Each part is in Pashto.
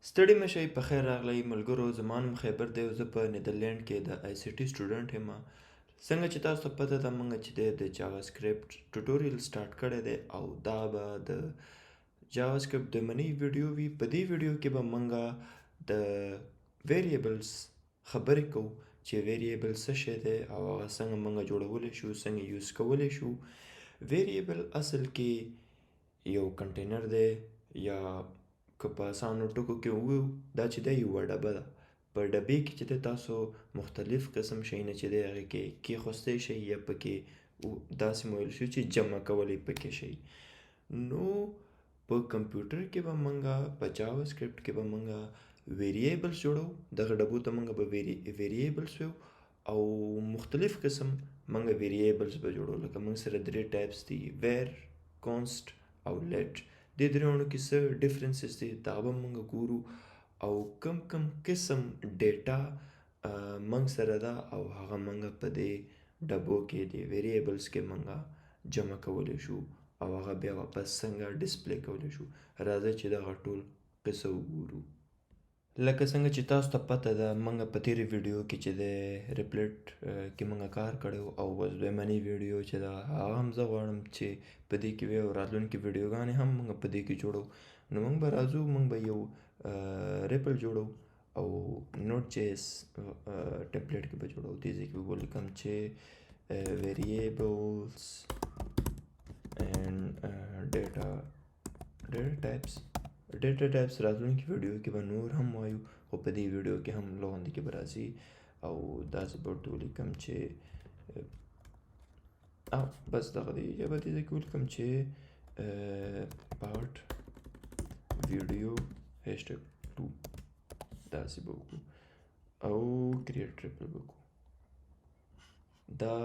ستړي مه شئ، پخیر راغلی ملګرو. زما نوم خیبر دی او زه په نیدرلینډ کې د آی سی ټي سټوډنټ یم. څنګه چې تاسو ته پته ده موږ چې دی د جاوا سکرپټ ټوټوریل سټارټ کړی دی او دا به د جاوا سکرپټ د منی ویډیو وي. په دې ویډیو کې به موږ د ویریبلز خبرې کوو چې ویریبل څه شی دی او هغه څنګه موږ جوړولی شو، څنګه یوز کولی شو. ویریبل اصل کې یو کنټینر دی یا که په اسانو ټکو کې ووایو دا چې دی یوه ډبه ده. په ډبې کې چې دی تاسو مختلف قسم شیونه چې دی هغې کې کېښوستی شئ یا پکې داسې مو ویل شو چې جمع کولی پکې شئ. نو په کمپیوټر کې به موږ په جاوا سکرپټ کې به موږ ویریبلز جوړو. دغه ډبو ته موږ به ویریبلز ویو او مختلف قسم موږ ویریبلز به جوړو. لکه موږ سره 3 ټایپس دي: ویر، کانسټ او لیټ. دې دریاوو کې څه ډفرنسز دي دا به موږ ګورو او کم قسم ډیټا موږ سره ده او هغه موږ په دې ډبو کې د ویریبلز کې موږ جمع کولی شو او هغه بیا واپس څنګه ډسپلی کولی شو. راځئ چې دغه ټول قصه وګورو. لکه څنګه چې تاسو ته پته ده موږ په تېرې ویډیو کې چې د ریپلیټ کې موږ کار کړی او اوس دویمنۍ ویډیو چې ده هغه هم زه غواړم چې په دې کې وي او راتلونکې ویډیوګانې هم موږ په دې کې جوړو. نو موږ به راځو، موږ به یو ریپل جوړو او نوټ جی ایس ټمپلیټ کې به جوړو. دې ځای کې به ولیکم چې ویریبلز اینډ ډیټا ټایپس. راتلونکي ویډیو کې به نور هم وایو خو په دې ویډیو کې هم لغوندې کې به راځي او داسې به ورته ولیکم چې بس دغه دی یا به دې ځای کې ولیکم چې پارټ ویډیو هیشټیګ 2 داسې به وکړو او کریټ ټریپل به وکړو. دا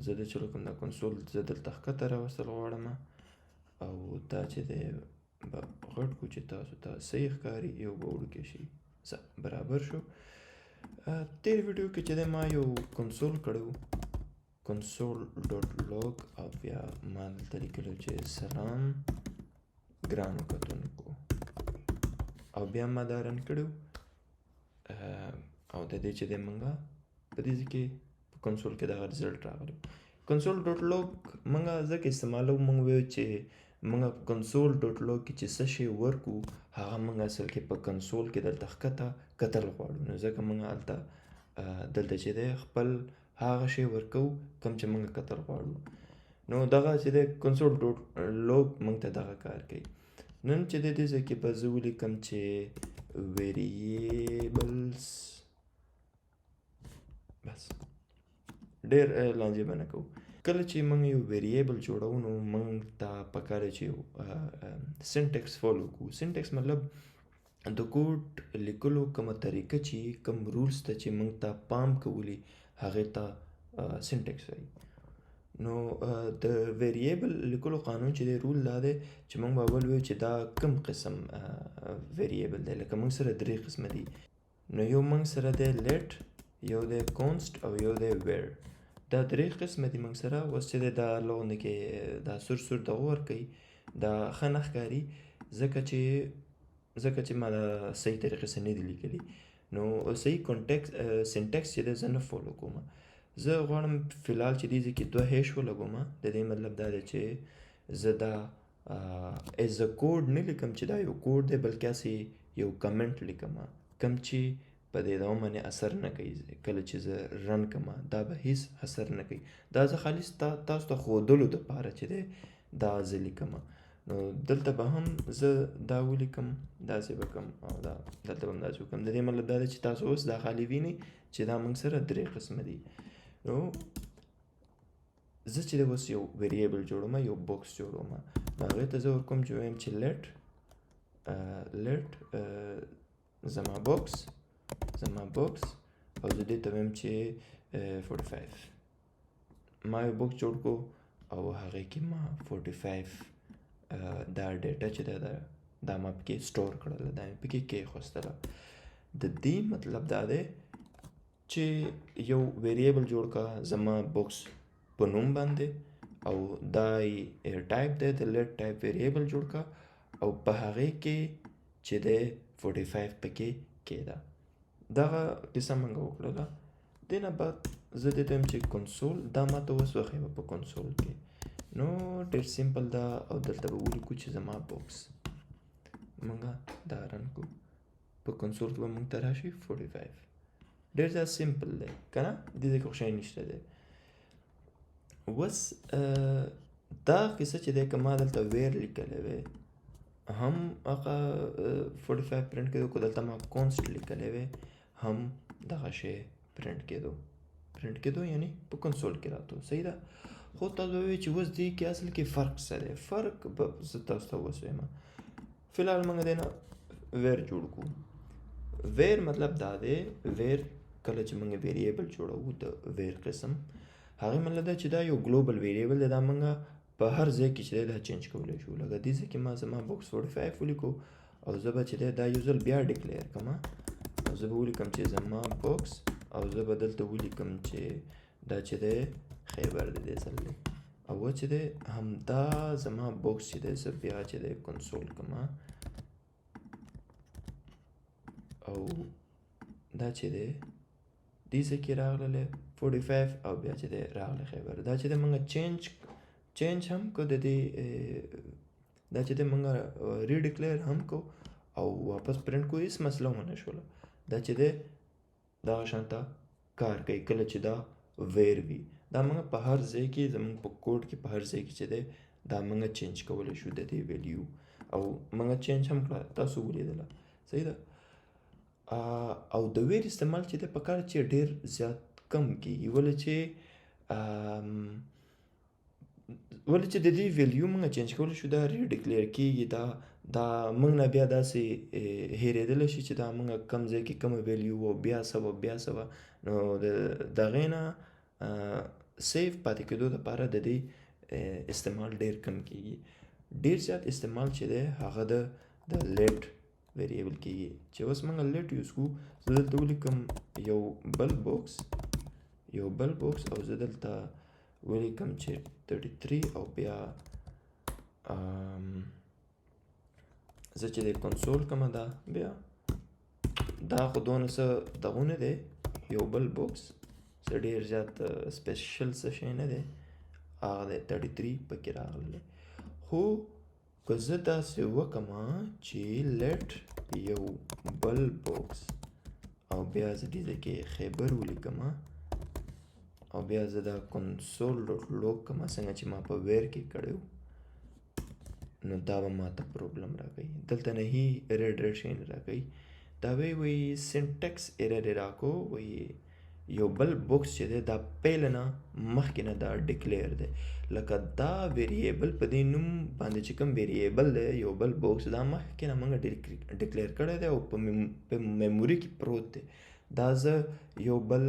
زه د چلو کوم دا کنسول زه دلته ښکته راوستل غواړم او دا چې دی به غټ کړو چې تاسو ته صحیح ښکاري، یو به وړوکی شي. برابر شو. تېرې ویډیو کې چې دی ما یو کنسول کړی و، کنسول ډاټ لاګ، او بیا ما دلته لیکلي چې سلام ګرانو کتونکو، او بیا ما دا رن کړی او د دې چې دی موږ په دې ځای کې په کنسول کې دغه رزلټ راغلی. کنسول ډاټ لاګ موږ ځکه استعمالوو، موږ ویو چې موږ کنسول ډاټ لاګ کې چې څه شی ورکړو هغه موږ اصل کې په کنسول کې دلته ښکته کتل غواړو. نو ځکه موږ هلته دلته چې دی خپل هغه شی ورکوو کوم چې موږ کتل غواړو. نو دغه چې دی کنسول ډاټ لاګ موږ ته دغه کار کوي. نن چې دی دې ځای کې به زه ولیکم چې ویریبلز، بس ډېر لانجې به نه کوو. کله چې موږ یو ویریبل جوړو نو موږ ته پکار دی چې یو سینټیکس فالو کړو. سینټیکس مطلب د کوډ لیکلو کومه طریقه چې کوم رولز ته چې موږ ته پام کولی هغې ته سینټیکس وایي. نو د ویریبل لیکلو قانون چې دی رول دا دی چې موږ به اول وایو چې دا کوم قسم ویریبل دی. لکه موږ سره 3 قسمه دي. نو یو موږ سره دی لیټ، یو دی کانسټ او یو دی ویر. دا 3 قسمه دي موږ سره. اوس چې دی دا لغونې کې دا سور دغه ورکوي دا ښه نه ښکاري ځکه چې ما دا صحیح طریقې سره نه دي لیکلي. نو صحیح سینټیکس چې دی زه نه فالو کوم. زه غواړم فلحال چې دې ځای کې 2 هیش ولګوم. د دې مطلب دا دی چې زه دا ایز ا کوډ نه لیکم چې دا یو کوډ دی، بلکې هسې یو کمنټ لیکم کوم چې په دې ادامه باندې اثر نه کوي. کله چې زه رن کړم دا به هیڅ اثر نه کوي. دا زه خالي تاسو ته ښودلو دپاره چې دی دا زه لیکم. نو دلته به هم زه دا ولیکم، داسې به کوم او دلته به هم داسې وکړم. د دې مطلب دا دی چې تاسو اوس دا خالي وینئ چې دا موږ سره 3 قسمه دي. نو زه چې دی اوس یو ویریبل جوړوم، یو بوکس جوړوم. نو هغې ته زه ورکوم چې وایم چې لیټ زما بوکس او زه دې ته وایم چې 45. ما یو بوکس جوړ کړو او هغې کې ما 45 دا ډیټا چې ده دا ما پکې سټور کړله، دا مې پکې کېښوستله. د دې مطلب دا دی چې یو ویریبل جوړ کا زما بوکس په نوم باندې او دا ټایپ دی د لیټ ټایپ ویریبل جوړ کا او په هغې کې چې دی 45 پکې کېده. دغه کیسه موږ وکړله. دې نه بعد زه دې ته وایم چې کنسول دا ماته اوس وښیوه په کنسول کې. نو ډېر سمپل ده او دلته به ولیکو چې زما بوکس موږ دا رن کړو. په کنسول کې به موږ ته راشي 45. ډېر زیات سمپل دی که نه؟ دې ځای کې خو شی نشته دی. اوس دا کیسه چې دی که ما دلته ویر لیکلی وی هم هغه 45 پرنټ کېدو، که دلته ما کونسټ لیکلی وی هم دغه شی پرنټ کېدو یعنی په کنسول کې راتلو. صحیح ده. خو تاسو به وایئ چې اوس دې کې اصل کې فرق څه دی؟ فرق به زه تاسو ته اوس وایم. فلحال موږ دې نه ویر جوړ کړو. ویر مطلب دا دی، ویر کله چې موږ ویریبل جوړوو د ویر قسم، هغې مطلب دا چې دا یو ګلوبل ویریبل دی. دا موږ په هر ځای کې چې دی دا چینج کولی شو. لکه دې ځای کې ما زما بوکس 45 ولیکو او زه به چې دی دا یو ځل بیا ډیکلیر کړم او زه به ولیکم چې زما بوکس او زه به دلته ولیکم چې دا چې دی خیبر دی دې ځل دی. او چې دی همدا زما بوکس چې دی زه بیا چې دی کنسول کړم او دا چې دی دې ځای کې راغلی 45 او بیا چې دی راغلی خیبر. دا چې دی موږ چینج هم کو د دې دا چې دی موږ ریډیکلیر هم کو او واپس پرنټ کو، هېڅ مسله ونه شوله. دا چې دی دغه شانته کار کوي کله چې دا ویر وي. دا موږ په هر ځای کې زموږ په کوډ کې په هر ځای کې چې دی دا موږ چینج کولی شو د دې ویلیو او موږ چینج هم کړه، تاسو ولیدله. صحیح ده. او د ویر استعمال چې دی پکار چې ډېر زیات کم کېږي، ولې چې د دې ویلیو موږ چینج کولی شو دا ریډیکلیر کېږي. دا موږ نه بیا داسې هېرېدلی شي چې دا موږ کم ځای کې کومه ویلیو او بیا سوه نو د هغې نه سیف پاتې کېدو دپاره د دې استعمال ډېر کم کېږي. ډېر زیات استعمال چې دی هغه د لیټ ویریبل کېږي. چې اوس موږ لیټ یوز کړو، زه دلته ولیکم یو بل بوکس او زه دلته ولیکم چې 33 او بیا زه چې د کنسول کوم دا بیا دا خو دونه څه دغه نه دی، یو بل بوکس څه ډېر زیات سپیشل څه شی نه دی، هغه دی 33 پکې راغلی. خو که زه داسې وکړم چې لیټ یو بل بوکس او بیا زه دې ځای کې خیبر ولیکم او بیا زه دا کنسول ډاټ لوګ کړم څنګه چې ما په ویر کې کړی و، نو دا به ما ته پروبلم راکوي. دلته نه هی ریډ شی نه راکوي. دا وایي سینټکس ایرر راکو، وایي یو بل بوکس چې دی دا پیله نه مخکې نه دا ډیکلیر دی. لکه دا ویریبل په دې نوم باندې چې کوم ویریبل دی یو بل بوکس دا مخکې نه موږ ډیکلیر کړی دی او په میموري کې پروت دی. دا زه یو بل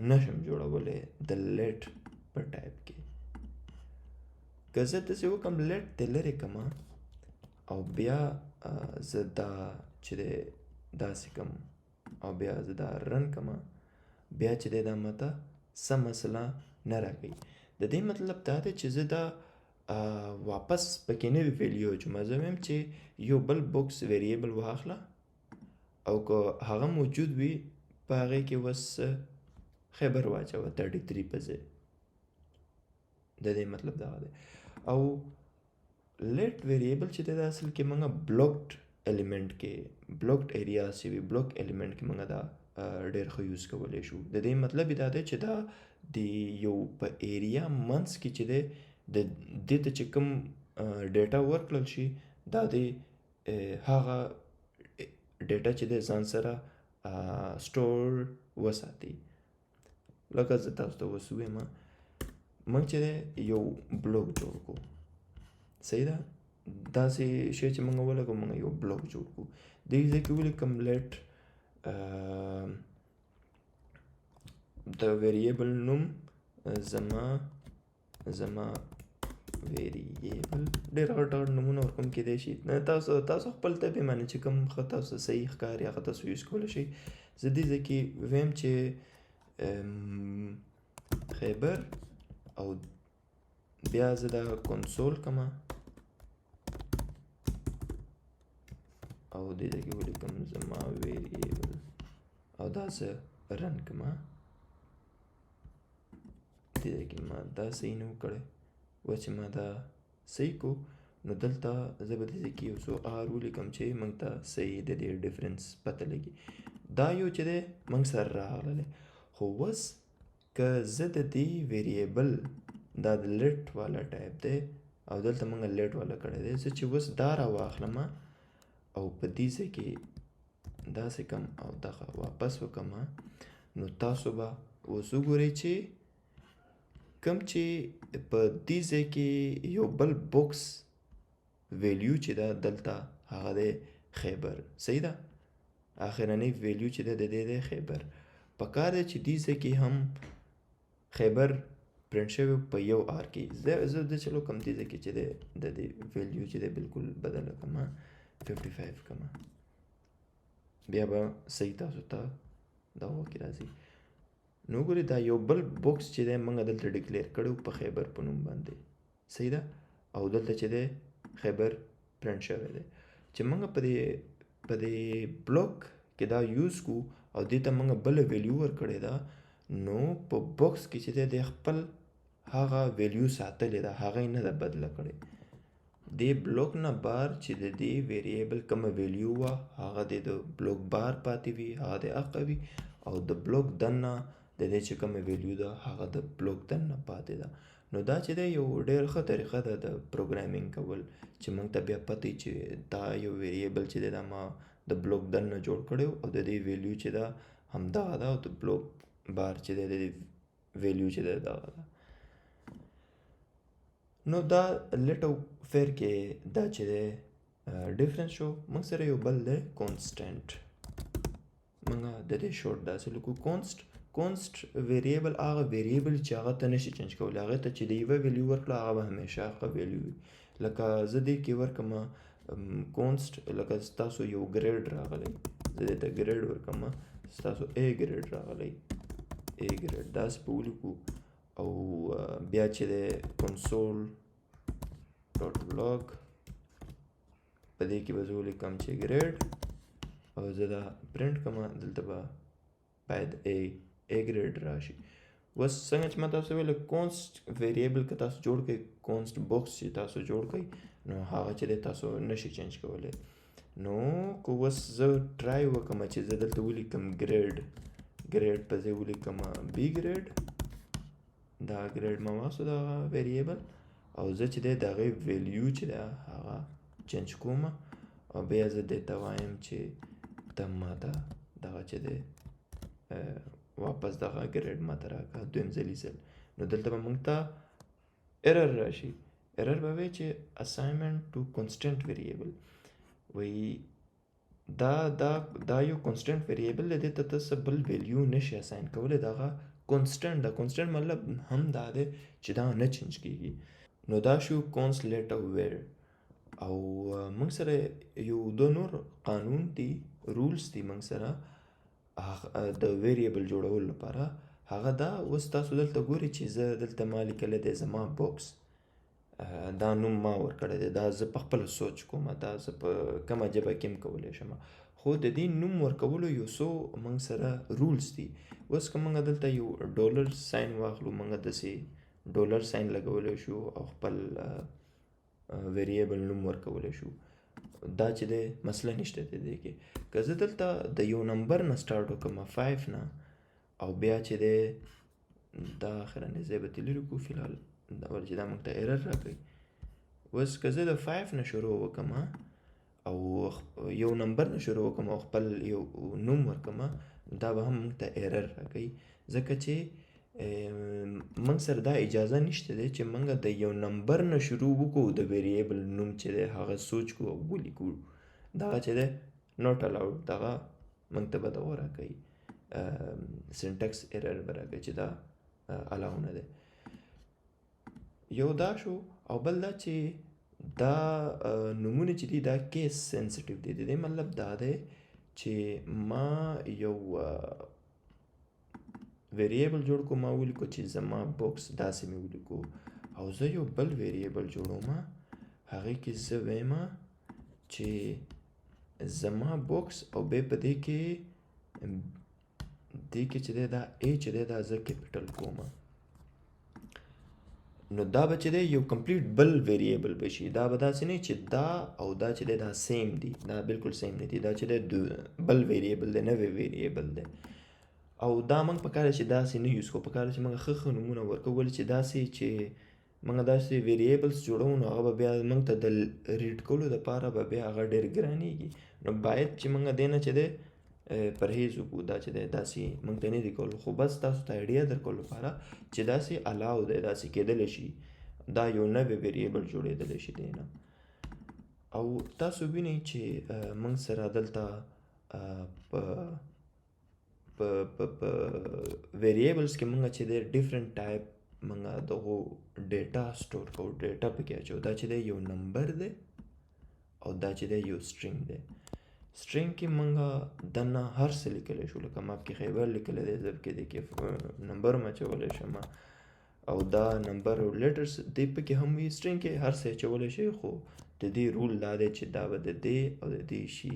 نشم جوړولی د لیټ په ټایپ کې. که زه داسې وکړم لیټ دې لرې کړم او بیا زه دا چې دی داسې کړم او بیا زه دا رن کړم، بیا چې دی دا ماته څه مسله نه راکوي. د دې مطلب دا دی چې زه دا واپس پکې نوي ویلیو اچوم. زه وایم چې یو بل بوکس ویریبل واخله او که هغه موجود وي په هغې کې اوس خیبر واچوه 33 په ځای. د دې مطلب دغه دی. او لیټ ویریبل چې دی دا اصل کې موږ بلوکډ الیمنټ کې بلوکډ ایریاز چې وي بلوک الیمنټ کې موږ دا ډېر ښه یوز کولی شو. د دې مطلب دا دی چې دا د یو په ایریا منځ کې چې دی د دې ته چې کوم ډیټا ورکړل شي دا د هغه ډیټا چې دی ځان سره سټور وساتي. لکه زه تاسو ته اوس ووایم موږ چې دی یو بلوک جوړ کړو. صحیح ده. داسې شی چې موږ ولګو موږ یو بلوک جوړ کړو. دې ځای کې ولیکم لیټ د ویریبل نوم زما ویریبل ډېر غټ نومونه ورکوم کېدای شي. تاسو خپل طبع باندې چې کوم ښه تاسو صحیح ښکاري هغه تاسو یوز کولی شئ. زه دې ځای کې ویم چې خیبر او بیا زه دا کنسول کړم او دې ځای کې ولیکم زما ویریبل او دا زه رن کړم. دې ځای کې ما دا صحیح نه و کړی. اوس چې ما دا صحیح کو نو دلته زه به دې ځای کې یو څو آر ولیکم چې موږ ته صحیح د دې ډفرنس پته لګي. دا یو چې دی موږ سره راغلی، خو اوس که زه د دې ویریبل دا د لیټ والا ټایپ دی او دلته موږ لیټ والا کړی دی، زه چې اوس دا راواخلم او په دې ځای کې داسې کم او دغه واپس وکړم، نو تاسو به اوس وګورئ چې کوم چې په دې ځای کې یو بل بوکس ویلیو چې ده دلته هغه دی خیبر. صحیح ده، اخرنی ویلیو چې ده د دې دی خیبر. پکار دی چې دې ځای کې هم خیبر پرنټ شوی په یو آر کې. زه د چلو کم دې ځای کې چې دی د دې ویلیو چې دی بالکل بدله کړم 55 کړم، بیا به صحیح تاسو ته دا وکړي راځي. نو ګورئ دا یو بل بوکس چې دی موږ دلته ډیکلیئر کړی په خیبر په نوم باندې. صحیح ده، او دلته چې دی خیبر پرنټ شوی دی. چې موږ په دې بلاک کې دا یوز کو او دې ته موږ بله ویلیو ورکړې ده، نو په بوکس کې چې دی خپل هغه ویلیو ساتلې ده، هغه یې نه ده بدله کړې. دې بلاک نه بار چې د دې ویریبل کومه ویلیو وه هغه د بلاک بار پاتې وي، هغه د حقه وي، او د بلاک دننه د دې چې کومه ویلیو ده هغه د بلاک دننه پاتې ده. نو دا چې دی یو ډېر ښه طریقه ده د پروګرامینګ کول چې موږ ته بیا پته چې دا یو ویریبل چې دی دا ما د بلاک دننه جوړ کړی او د دې ویلیو چې ده همدغه ده او د بلاک بار چې دی د دې ویلیو چې دی دغه ده. نو دا لیټ او فیر کې دا چې دی ډفرنس شو. موږ سره یو بل دی کانسټنټ. موږ د دې شورټ داسې لیکو کانسټ ویریبل هغه ویریبل چې هغه ته نشي چینج کولی، هغې ته چې د یوه ویلیو ورکړه هغه به همیشه هغه ویلیو وي. لکه زه دې کې ورکړم کانسټ، لکه ستاسو یو ګریډ راغلی، زه دې ته ګریډ ورکړم، ستاسو ا ګریډ راغلی، ا ګریډ داسې به ولیکو. او بیا چې دی کنسول ډاټ بلاک په دې کې به زه ولیکم چې ګریډ او زه دا پرنټ کړم، دلته به باید ا ګریډ راشي. اوس څنګه چې ما تاسو ویل کانسټ ویریبل که تاسو جوړ کړئ، کانسټ بوکس چې تاسو جوړ کړئ نو هغه چې دی تاسو نشي چینج کولی. نو که اوس زه ټرای وکړم چې زه دلته ولیکم ګریډ په ځای ولیکم بی ګریډ، دا ګریډ ما واخیستو دغه ویریبل او زه چې دی د هغې ویلیو چې ده هغه چینج کوم او بیا زه دې ته وایم چې ته ما ته دغه چې دی واپس دغه ګریډ ما ته راکړه دویم ځلي ځل. نو دلته به موږ ته ایرر راشي، ایرر به وایي چې اساینمنټ ټو کانسټنټ ویریبل، وایي دا یو کانسټنټ ویریبل دی، دې ته ته څه بل ویلیو نشي اساین کولی، دغه کانسټنټ ده. کانسټنټ مطلب هم دا دی چې دا نه چینج کېږي. نو دا شو کانس لیټ او ویر. او موږ سره یو دو نور قانون دي، رولز دي موږ سره د ویریبل جوړولو لپاره. هغه دا اوس تاسو دلته ګورئ چې زه دلته ما لیکلی دی زما بوکس، دا نوم ما ورکړی دی، دا زه په خپله سوچ کوم، دا زه په کومه ژبه کې هم کولی شم، خو د دې نوم ورکولو یو څو موږ سره رولز دي. اوس که موږ دلته یو ډالر ساین واخلو، موږ داسې ډالر ساین لګولی شو او خپل ویریبل نوم ورکولی شو. دا چې دی مسله نشته د دې کې. که زه دلته د یو نمبر نه سټارټ وکړم 5 نه او بیا چې دی دا اخرنی ځای به تلري کړو فلحال ولې چې دا موږ ته ایرر راکوي. اوس که زه د 5 نه شروع وکړم او یو نمبر نه شروع وکړم او خپل یو نوم ورکړم، دا به هم موږ ته ایرر راکوي، ځکه چې موږ سره دا اجازه نشته دی چې موږ د یو نمبر نه شروع وکړو د ویریبل نوم چې دی هغه سوچ کړو او ولیکو. دغه چې دی ناٹ الاؤډ، دغه موږ ته به دغه راکوي سینټکس ایرر به راکوي چې دا الاو نه دی. یو دا شو. او بل دا چې دا نومونه چې دي دا کیس سینسیټیو دي. د دې مطلب دا دی چې ما یو ویریبل جوړ کو، ما ولیکو چې زما بوکس داسې مې ولیکو، او زه یو بل ویریبل جوړوم هغې کې زه وایم چې زما بوکس او به په دې کې چې دا A چې دا زه کیپټل کوم نو دا به چې دی یو کمپلیټ بل ویریبل بشي دا به داسې نه چې دا او دا چې دی دا سیم دي دا بالکل سیم نه دي دا چې دی بل ویریبل دی نوی ویریبل دی او دا موږ په کار چې داسې نه یوز کوو په کار چې موږ ښه نومونه ورکو ولې چې داسې چې موږ داسې ویریبلز جوړو نو هغه به بیا موږ ته د ریډ کولو دپاره به بیا هغه ډېر ګرانېږي نو باید چې موږ دې نه چې دی پرهیز وکړو دا چې دی داسې موږ ته نه دي کول خو بس تاسو ته آیډیا درکولو لپاره چې داسې الاو دی داسې کېدلی شي دا یو نوی ویریبل جوړېدلی شي دی نه او تاسو وینئ چې موږ سره دلته په ویریبلز کې موږ چې دی ډیفرنٹ ټایپ موږ دغو ډیټا سټور کوو ډیټا پکې اچوو دا چې دی یو نمبر دی او دا چې دی یو سټرینګ دی سټرینګ کې موږ دننه هر څه لیکلی شو لکه ما پکې خیبر لیکلی دی زه پکې دی کې نمبر هم اچولی شم او دا نمبر او لیټرز دی پکې هم وي سټرینګ کې هر څه اچولی شي خو د دې رول دا دی چې دا به د دې او د دې شي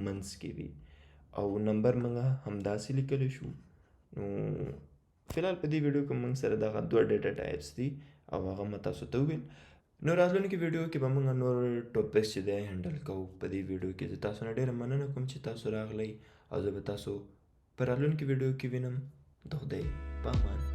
منځ کې وي او نمبر موږ همداسې لیکلی شو نو فلحال په دې ویډیو کې موږ سره دغه دوه ډیټا ټایپس دي او هغه مو تاسو ته وویل نو راتلونکي ویډیو کې به موږ نور ټاپکس چې دی هینډل کوو په دې ویډیو کې زه تاسو نه ډېره مننه کوم چې تاسو راغلی او زه به تاسو په راتلونکي ویډیو کې وینم د خدای په امان